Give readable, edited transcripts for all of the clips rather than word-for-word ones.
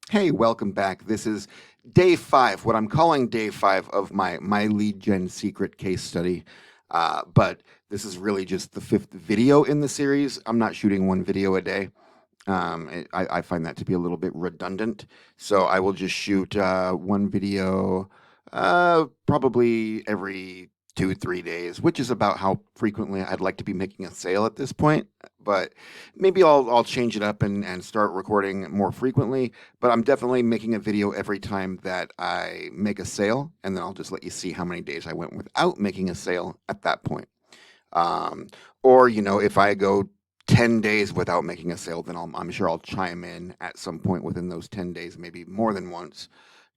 Hey, welcome back. This is day 5, what I'm calling day 5 of my lead gen secret case study. But this is really just the 5th video in the series. I'm not shooting one video a day. I find that to be a little bit redundant. So I will just shoot one video probably every 2, 3 days, which is about how frequently I'd like to be making a sale at this point. But maybe I'll change it up and start recording more frequently. But I'm definitely making a video every time that I make a sale, and then I'll just let you see how many days I went without making a sale at that point. Um, or, if I go 10 days without making a sale, then I'm sure I'll chime in at some point within those 10 days, maybe more than once,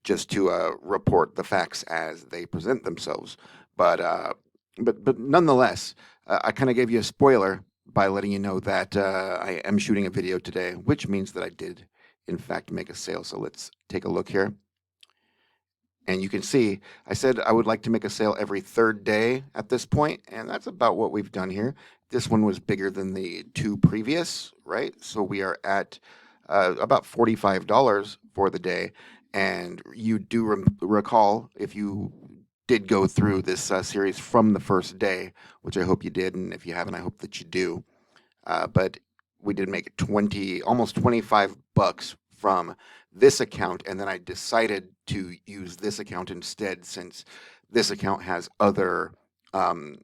just to report the facts as they present themselves. But but nonetheless, I kind of gave you a spoiler by letting you know that I am shooting a video today, which means that I did, in fact, make a sale. So let's take a look here. And you can see, I said I would like to make a sale every 3rd day at this point, and that's about what we've done here. This one was bigger than the 2 previous, right? So we are at about $45 for the day. And you do recall, if you did go through this series from the first day, which I hope you did, and if you haven't, I hope that you do. But we did make 20, almost 25 bucks from this account, and then I decided to use this account instead, since this account has um,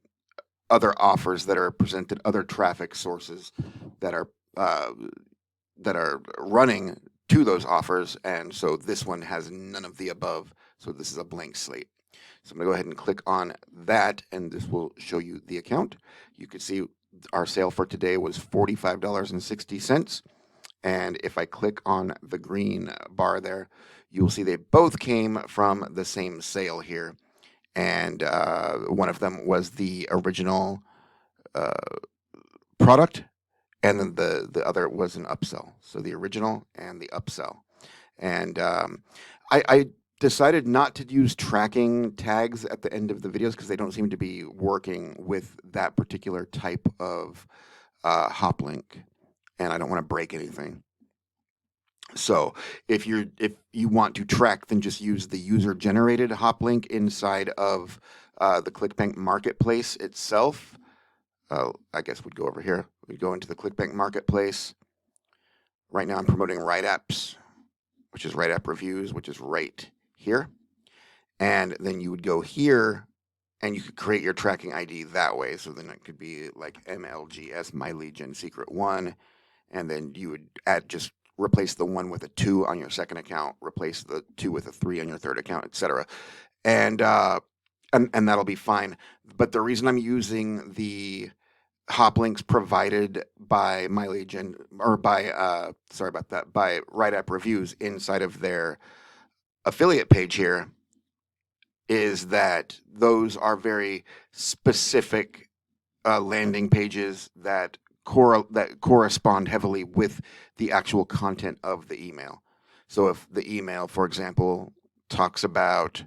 other offers that are presented, other traffic sources that are uh, that are running to those offers, and so this one has none of the above. So this is a blank slate. So I'm going to go ahead and click on that, and this will show you the account. You can see our sale for today was $45.60. And if I click on the green bar there, you will see they both came from the same sale here. And one of them was the original uh, product, and then the other was an upsell. So the original and the upsell. And I decided not to use tracking tags at the end of the videos because they don't seem to be working with that particular type of hop link, and I don't want to break anything. So if you want to track, then just use the user generated hop link inside of the Clickbank Marketplace itself. I guess we'd go over here. We'd go into the Clickbank Marketplace. Right now I'm promoting Right Apps, which is Right App Reviews, which is right here. And then you would go here and you could create your tracking ID that way. So then it could be like MLGS, My Lead Gen Secret 1. And then you would just replace the 1 with a 2 on your second account, replace the 2 with a 3 on your third account, etc. And, and that'll be fine. But the reason I'm using the hop links provided by My Lead Gen, or by, sorry about that, by Right App Reviews inside of their affiliate page here, is that those are very specific landing pages that correspond heavily with the actual content of the email. So if the email, for example, talks about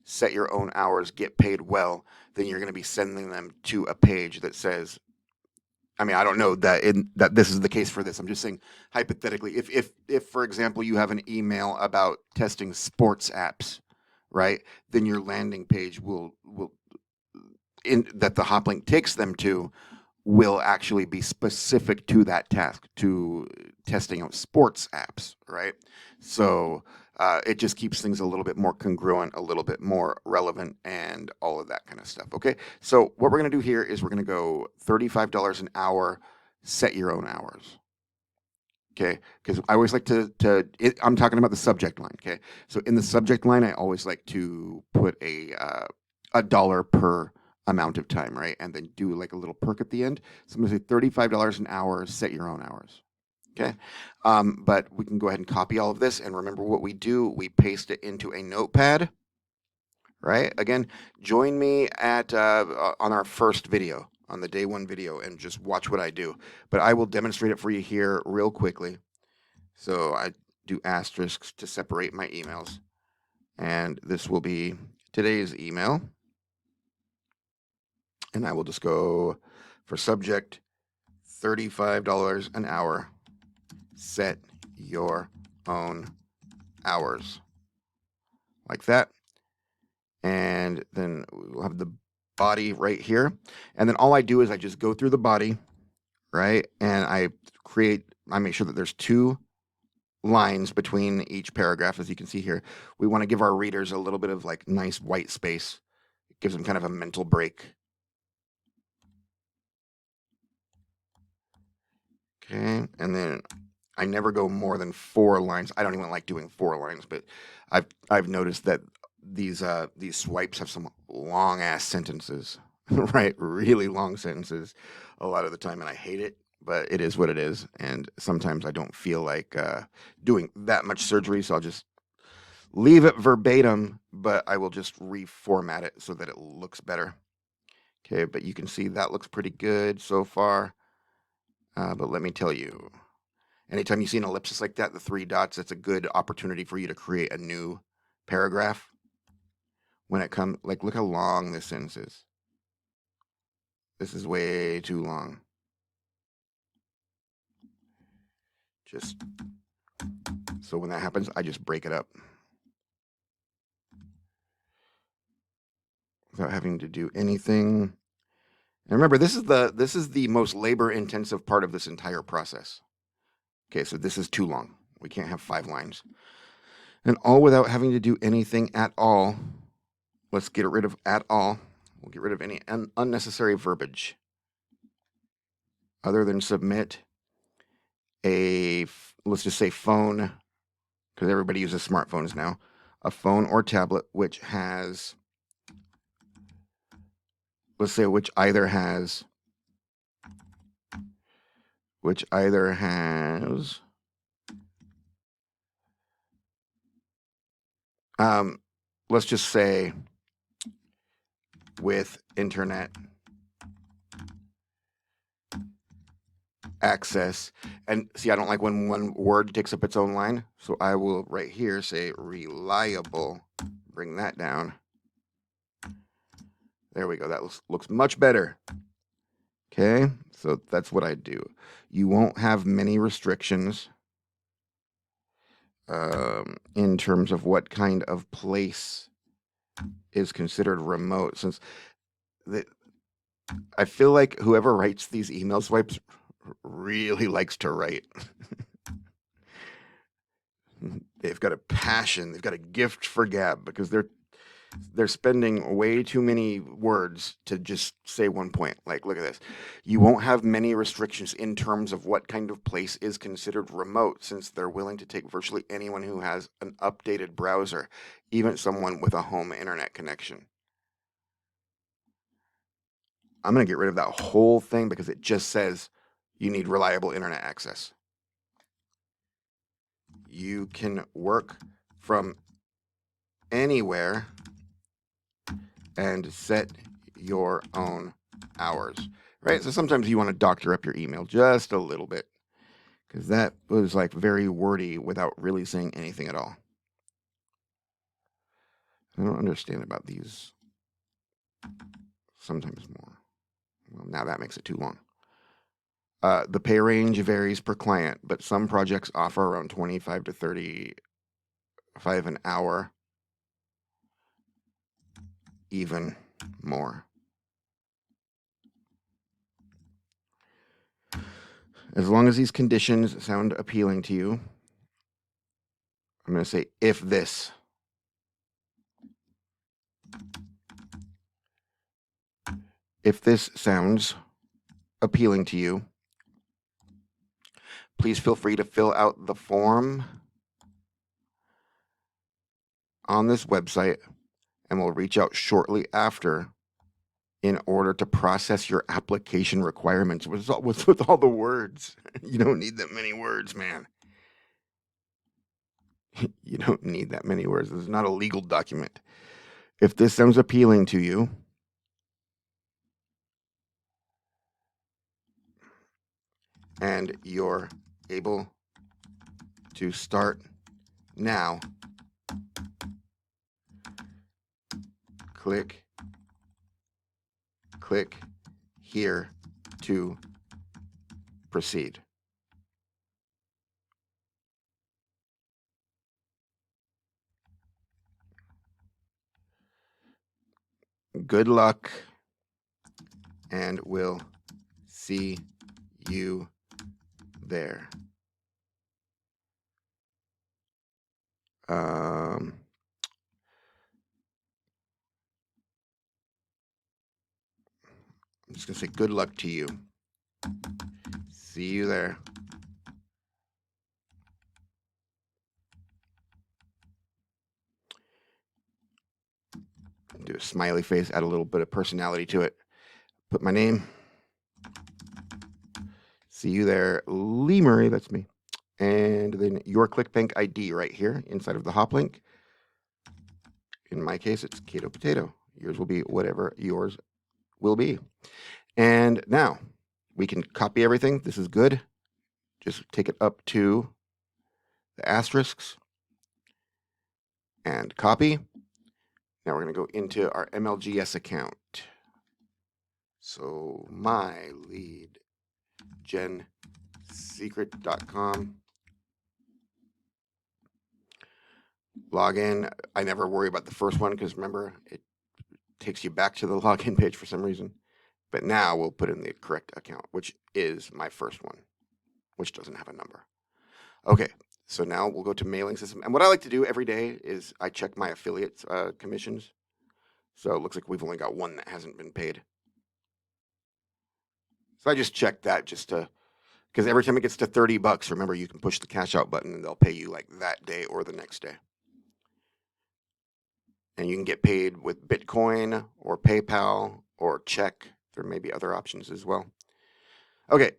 set your own hours, get paid well, then you're going to be sending them to a page that says, I mean, I don't know that this is the case for this. I'm just saying hypothetically, if for example you have an email about testing sports apps, right? Then your landing page will in that the hop link takes them to will actually be specific to that task, to testing out sports apps, right? So it just keeps things a little bit more congruent, a little bit more relevant, and all of that kind of stuff. Okay, so what we're going to do here is we're going to go $35 an hour, set your own hours. Okay, because I always like I'm talking about the subject line. Okay, so in the subject line, I always like to put a dollar per amount of time, right? And then do like a little perk at the end. So I'm going to say $35 an hour, set your own hours. Okay, but we can go ahead and copy all of this. And remember what we do, we paste it into a notepad, right? Again, join me at on our first video, on the day 1 video, and just watch what I do. But I will demonstrate it for you here real quickly. So I do asterisks to separate my emails. And this will be today's email. And I will just go for subject, $35 an hour, set your own hours, like that. And then we'll have the body right here. And then all I do is I just go through the body, right? And I make sure that there's 2 lines between each paragraph, as you can see here. We want to give our readers a little bit of like nice white space. It gives them kind of a mental break. Okay, and then I never go more than 4 lines. I don't even like doing 4 lines, but I've noticed that these swipes have some long ass sentences, right? Really long sentences a lot of the time, and I hate it. But it is what it is, and sometimes I don't feel like doing that much surgery, so I'll just leave it verbatim, but I will just reformat it so that it looks better. Okay, but you can see that looks pretty good so far. But let me tell you, anytime you see an ellipsis like that, the 3 dots, that's a good opportunity for you to create a new paragraph. When it comes, like, look how long this sentence is. This is way too long. Just so when that happens, I just break it up without having to do anything. And remember, this is the most labor-intensive part of this entire process. Okay, so this is too long. We can't have 5 lines. And all without having to do anything at all. Let's get rid of at all. We'll get rid of any unnecessary verbiage. Other than submit let's just say phone, because everybody uses smartphones now, a phone or tablet which has, let's say which either has let's just say with internet access. And see, I don't like when one word takes up its own line, so I will right here say reliable, bring that down. There we go. That looks much better. Okay, so that's what I do. You won't have many restrictions in terms of what kind of place is considered remote, since I feel like whoever writes these email swipes really likes to write. They've got a passion, they've got a gift for gab, because they're spending way too many words to just say one point. Like, look at this. You won't have many restrictions in terms of what kind of place is considered remote, since they're willing to take virtually anyone who has an updated browser, even someone with a home internet connection. I'm going to get rid of that whole thing because it just says you need reliable internet access. You can work from anywhere and set your own hours, right? So sometimes you want to doctor up your email just a little bit, because that was like very wordy without really saying anything at all. I don't understand about these sometimes more. Well, now that makes it too long. The pay range varies per client, but some projects offer around 25 to 35 an hour, even more. As long as these conditions sound appealing to you, I'm going to say if this. If this sounds appealing to you, please feel free to fill out the form on this website, and we'll reach out shortly after in order to process your application requirements. What's with all the words? You don't need that many words, man. You don't need that many words. This is not a legal document. If this sounds appealing to you, and you're able to start now, click here to proceed. Good luck, and we'll see you there. I'm just going to say good luck to you. See you there. Do a smiley face, add a little bit of personality to it. Put my name. See you there. Lee Murray, that's me. And then your Clickbank ID right here inside of the Hoplink. In my case, it's Cato Potato. Yours will be whatever yours will be. And now we can copy everything. This is good. Just take it up to the asterisks and copy. Now we're going to go into our MLGS account. So my lead gen secret.com. Log in. I never worry about the first one because remember, it takes you back to the login page for some reason. But now we'll put in the correct account, which is my first one, which doesn't have a number. Okay, so now we'll go to mailing system. And what I like to do every day is I check my affiliate commissions. So it looks like we've only got one that hasn't been paid. So I just check that just to, because every time it gets to $30, remember you can push the cash out button and they'll pay you like that day or the next day. And you can get paid with Bitcoin or PayPal or check. There may be other options as well. Okay,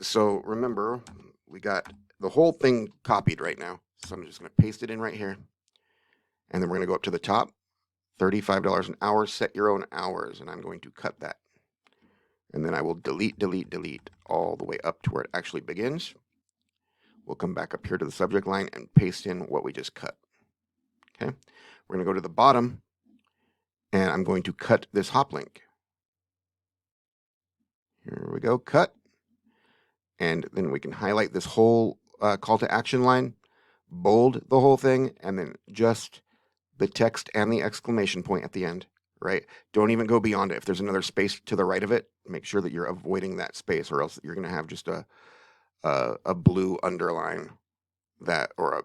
so remember, we got the whole thing copied right now. So I'm just going to paste it in right here. And then we're going to go up to the top, $35 an hour, set your own hours. And I'm going to cut that. And then I will delete all the way up to where it actually begins. We'll come back up here to the subject line and paste in what we just cut. Okay, we're going to go to the bottom and I'm going to cut this Hoplink. Here we go, cut. And then we can highlight this whole call to action line, bold the whole thing, and then just the text and the exclamation point at the end, right? Don't even go beyond it. If there's another space to the right of it, make sure that you're avoiding that space or else you're going to have just a blue underline that, or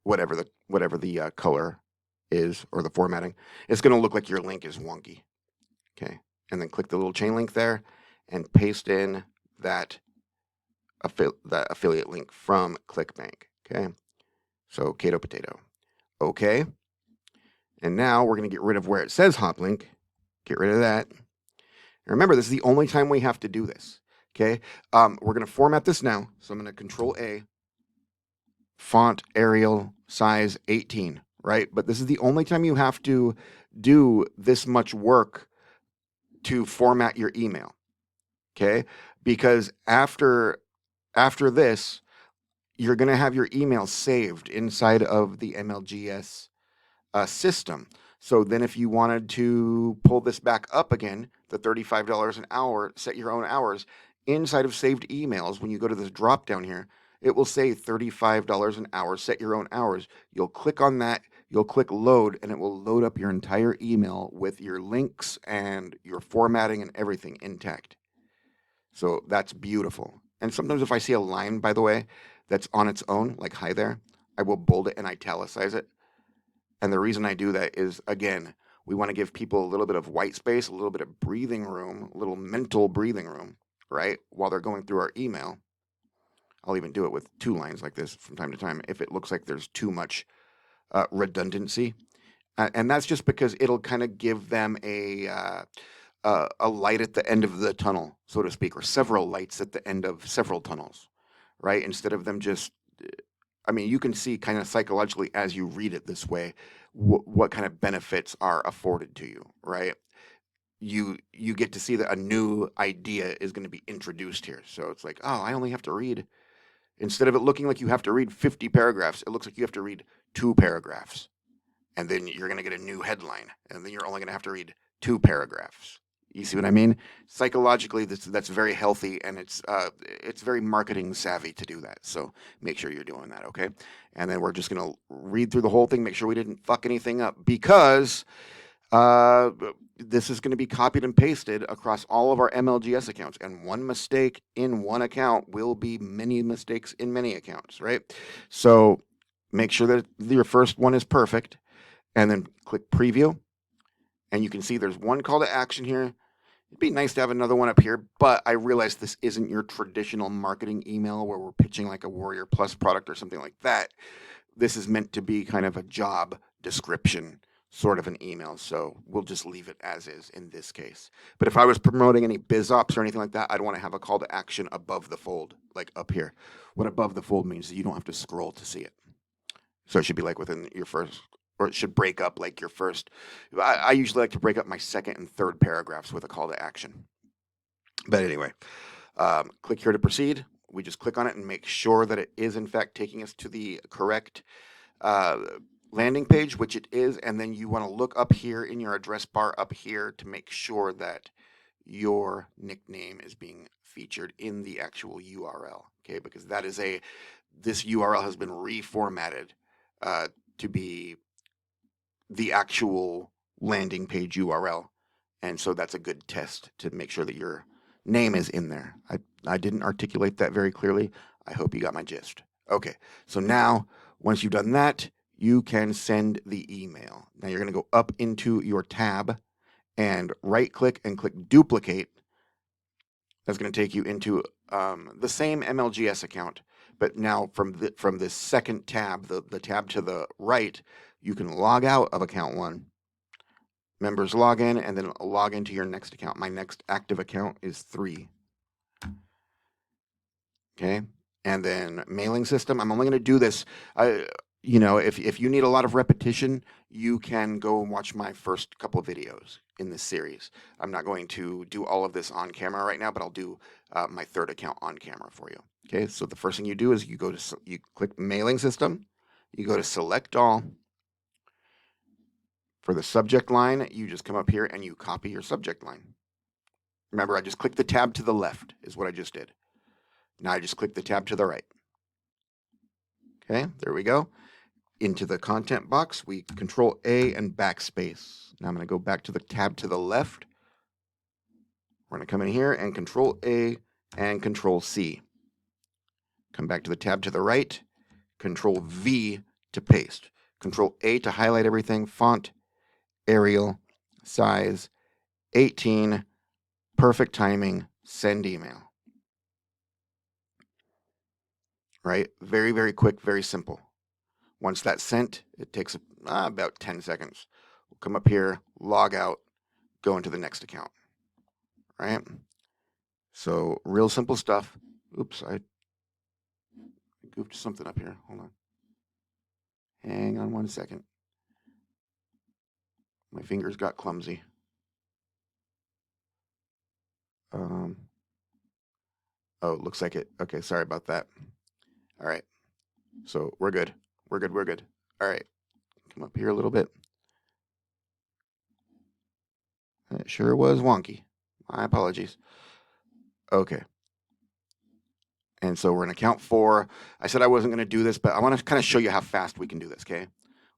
whatever the color is or the formatting. It's going to look like your link is wonky. Okay, and then click the little chain link there and paste in that affiliate link from Clickbank. Okay, so Cato Potato. Okay, and now we're going to get rid of where it says Hoplink. Get rid of that. And remember, this is the only time we have to do this. Okay, we're going to format this now. So I'm going to Control A, font Arial size 18, right? But this is the only time you have to do this much work to format your email. Okay, because after this, you're going to have your email saved inside of the MLGS system. So then if you wanted to pull this back up again, the $35 an hour, set your own hours, inside of saved emails, when you go to this drop down here, it will say $35 an hour, set your own hours. You'll click on that, you'll click load, and it will load up your entire email with your links and your formatting and everything intact. So that's beautiful. And sometimes if I see a line, by the way, that's on its own, like hi there, I will bold it and italicize it. And the reason I do that is, again, we want to give people a little bit of white space, a little bit of breathing room, a little mental breathing room, right? While they're going through our email. I'll even do it with 2 lines like this from time to time if it looks like there's too much redundancy. And that's just because it'll kind of give them a light at the end of the tunnel, so to speak, or several lights at the end of several tunnels, right? Instead of them just, I mean, you can see kind of psychologically as you read it this way, what kind of benefits are afforded to you, right? You get to see that a new idea is going to be introduced here. So it's like, oh, I only have to read, instead of it looking like you have to read 50 paragraphs, it looks like you have to read 2 paragraphs. And then you're going to get a new headline. And then you're only going to have to read 2 paragraphs. You see what I mean? Psychologically, that's very healthy, and it's very marketing savvy to do that. So make sure you're doing that, okay? And then we're just going to read through the whole thing, make sure we didn't fuck anything up, because Uh, this is going to be copied and pasted across all of our MLGS accounts, and one mistake in one account will be many mistakes in many accounts, right? So make sure that your first one is perfect, and then click preview, and you can see there's one call to action here. It'd be nice to have another one up here, but I realize this isn't your traditional marketing email where we're pitching like a Warrior Plus product or something like that. This is meant to be kind of a job description sort of an email, so we'll just leave it as is in this case. But if I was promoting any biz ops or anything like that, I'd want to have a call to action above the fold, like up here. What above the fold means is you don't have to scroll to see it. So it should be like within your first, or it should break up like your first. I usually like to break up my second and third paragraphs with a call to action. But anyway, click here to proceed. We just click on it and make sure that it is in fact taking us to the correct landing page, which it is, and then you want to look up here in your address bar up here to make sure that your nickname is being featured in the actual URL, okay? Because that is this URL has been reformatted to be the actual landing page URL, and so that's a good test to make sure that your name is in there. I didn't articulate that very clearly. I hope you got my gist. Okay, so now once you've done that, you can send the email. Now you're going to go up into your tab and right click and click duplicate. That's going to take you into the same MLGS account, but now from this second tab, the tab to the right, you can log out of account 1, members login, and then log into your next account. My next active account is 3. Okay, and then mailing system. I'm only going to do this. If you need a lot of repetition, you can go and watch my first couple of videos in this series. I'm not going to do all of this on camera right now, but I'll do my third account on camera for you. Okay, so the first thing you do is you click mailing system, you go to select all. For the subject line, you just come up here and you copy your subject line. Remember, I just clicked the tab to the left is what I just did. Now I just click the tab to the right. Okay, there we go. Into the content box, we Control A and backspace. Now I'm going to go back to the tab to the left. We're going to come in here and Control A and Control C. Come back to the tab to the right, Control V to paste. Control A to highlight everything, font, Arial, size, 18, perfect timing, send email. Right? Very, very quick, very simple. Once that's sent, it takes about 10 seconds. We'll come up here, log out, go into the next account. Right? So real simple stuff. Oops, I goofed something up here. Hold on. Hang on 1 second. My fingers got clumsy. Oh, looks like it. Okay, sorry about that. All right. So we're good. We're good. All right. Come up here a little bit. It sure was wonky. My apologies. Okay. And so we're in account 4. I said I wasn't going to do this, but I want to kind of show you how fast we can do this, okay?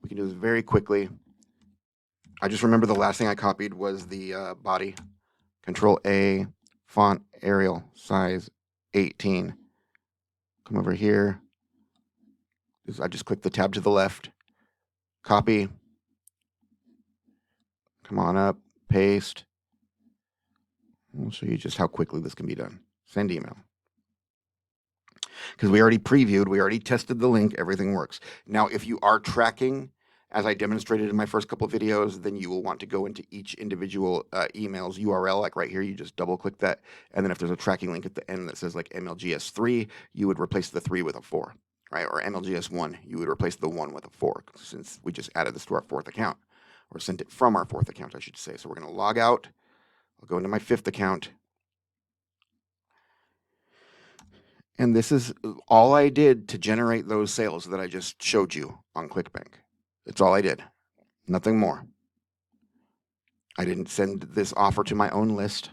We can do this very quickly. I just remember the last thing I copied was the body. Control A, font, Arial, size, 18. Come over here. I just click the tab to the left. Copy. Come on up. Paste. I'll show you just how quickly this can be done. Send email. Because we already previewed, we already tested the link, everything works. Now, if you are tracking, as I demonstrated in my first couple of videos, then you will want to go into each individual email's URL, like right here, you just double click that. And then if there's a tracking link at the end that says like MLGS 3, you would replace the 3 with a 4, right? Or MLGS 1, you would replace the 1 with a 4, since we just added this to our 4th account, or sent it from our 4th account, I should say. So we're going to log out. I'll go into my 5th account. And this is all I did to generate those sales that I just showed you on Clickbank. That's all I did. Nothing more. I didn't send this offer to my own list.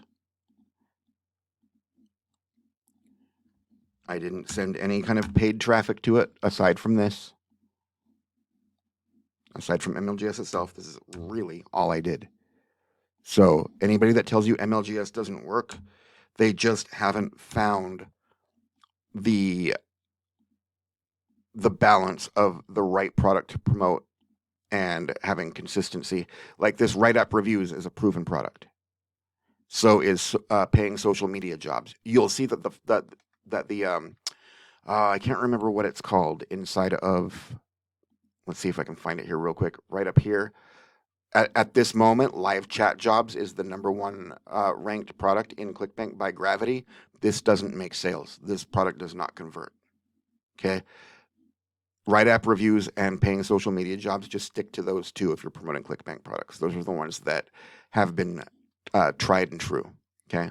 I didn't send any kind of paid traffic to it aside from this. Aside from MLGS itself, this is really all I did. So anybody that tells you MLGS doesn't work, they just haven't found the balance of the right product to promote and having consistency. Like this write-up reviews is a proven product. So is paying social media jobs. You'll see that the I can't remember what it's called inside of. Let's see if I can find it here real quick. Right up here. At this moment, live chat jobs is the #1 ranked product in Clickbank by gravity. This doesn't make sales. This product does not convert. Okay. Write-app reviews and paying social media jobs, just stick to those two if you're promoting Clickbank products. Those are the ones that have been tried and true. Okay.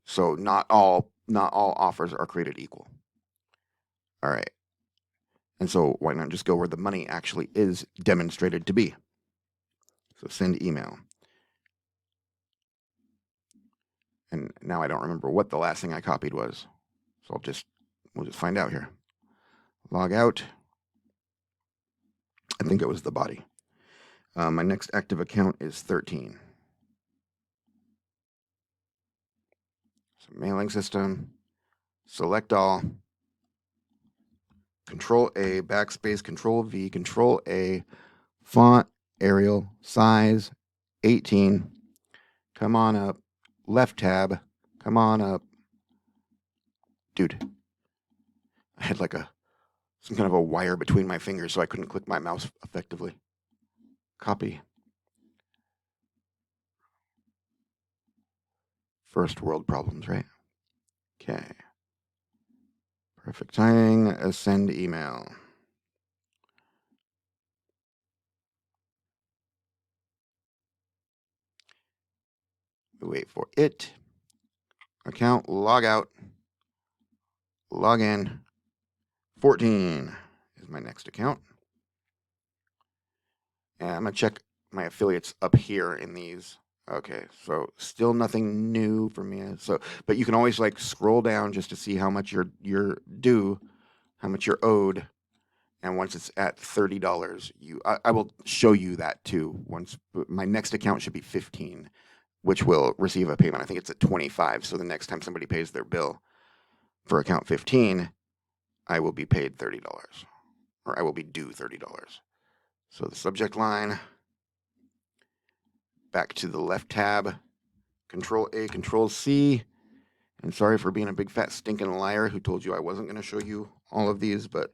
So not all offers are created equal. All right. And so why not just go where the money actually is demonstrated to be? So send email. And now I don't remember what the last thing I copied was. So we'll just find out here. Log out. I think it was the body. My next active account is 13. So mailing system, select all, Control A, backspace, Control V, Control A, font, Arial, size, 18. Come on up. Left tab. Come on up. Dude, I had like some kind of a wire between my fingers so I couldn't click my mouse effectively. Copy. First world problems, right? Okay. Perfect timing. Send email. Wait for it. Account, log out, log in. 14 is my next account. And I'm going to check my affiliates up here in these. Okay, so still nothing new for me. So, but you can always like scroll down just to see how much you're due, how much you're owed, and once it's at $30, I will show you that too. Once my next account should be 15, which will receive a payment. I think it's at 25. So the next time somebody pays their bill for account 15, I will be paid $30, or I will be due $30. So the subject line. Back to the left tab, Control A, Control C. And sorry for being a big fat stinking liar who told you I wasn't going to show you all of these, but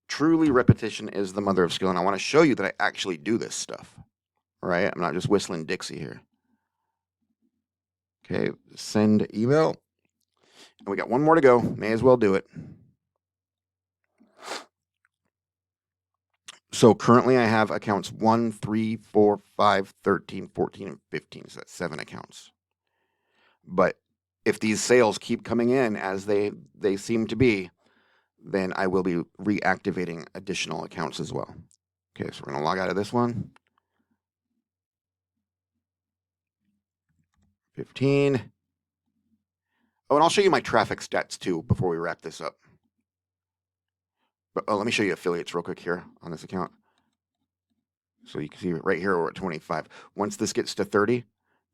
truly repetition is the mother of skill. And I want to show you that I actually do this stuff, right? I'm not just whistling Dixie here. Okay, send email. And we got one more to go. May as well do it. So currently I have accounts 1, 3, 4, 5, 13, 14, and 15. So that's 7 accounts. But if these sales keep coming in as they seem to be, then I will be reactivating additional accounts as well. Okay, so we're going to log out of this one. 15. Oh, and I'll show you my traffic stats too before we wrap this up. But let me show you affiliates real quick here on this account. So you can see right here we're at 25. Once this gets to 30,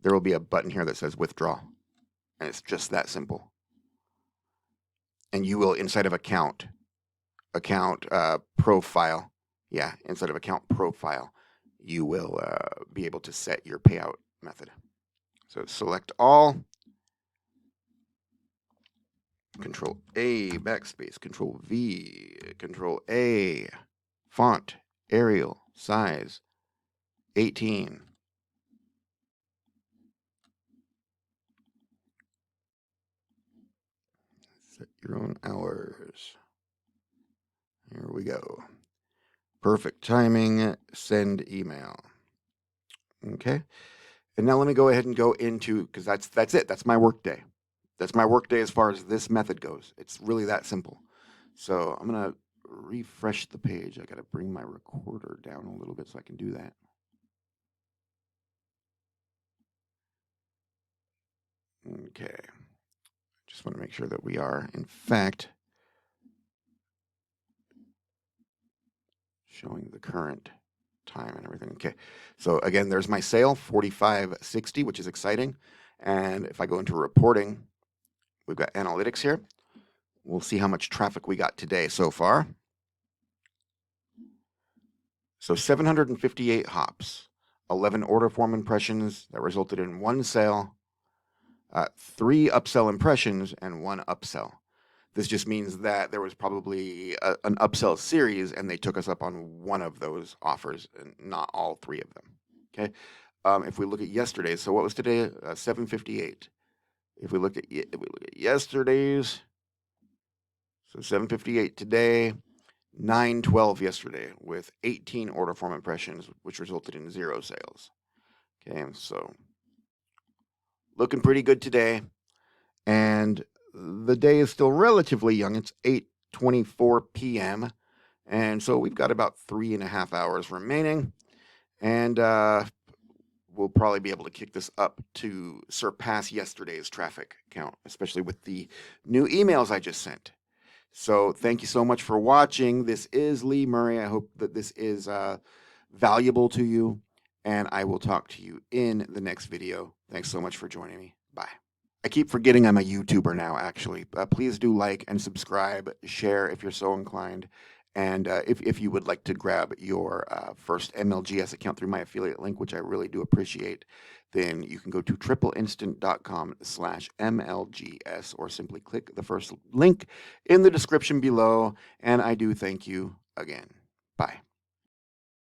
there will be a button here that says withdraw. And it's just that simple. And you will, inside of account profile, yeah, inside of account profile, you will be able to set your payout method. So select all, Control A, backspace, Control V, Control A, font, Arial, size, 18. Set your own hours. Here we go. Perfect timing, send email. Okay. And now let me go ahead and go into, because that's it. That's my work day. That's my work day as far as this method goes. It's really that simple. So I'm going to refresh the page. I got to bring my recorder down a little bit so I can do that. Okay. Just want to make sure that we are, in fact, showing the current time and everything. Okay, so again, there's my sale, 45.60, which is exciting. And if I go into reporting, we've got analytics here. We'll see how much traffic we got today so far. So 758 hops, 11 order form impressions that resulted in 1 sale, 3 upsell impressions, and 1 upsell. This just means that there was probably an upsell series and they took us up on one of those offers and not all 3 of them. Okay. If we look at yesterday's, so what was today? 758. If we look at yesterday's, so 758 today, 912 yesterday with 18 order form impressions, which resulted in 0 sales. Okay, so looking pretty good today. And the day is still relatively young. It's 8:24 p.m. And so we've got about 3.5 hours remaining. And we'll probably be able to kick this up to surpass yesterday's traffic count, especially with the new emails I just sent. So thank you so much for watching. This is Lee Murray. I hope that this is valuable to you, and I will talk to you in the next video. Thanks so much for joining me. Bye. I keep forgetting I'm a YouTuber now, actually. Please do like and subscribe, share if you're so inclined. And if you would like to grab your first MLGS account through my affiliate link, which I really do appreciate, then you can go to tripleinstant.com/MLGS or simply click the first link in the description below. And I do thank you again. Bye.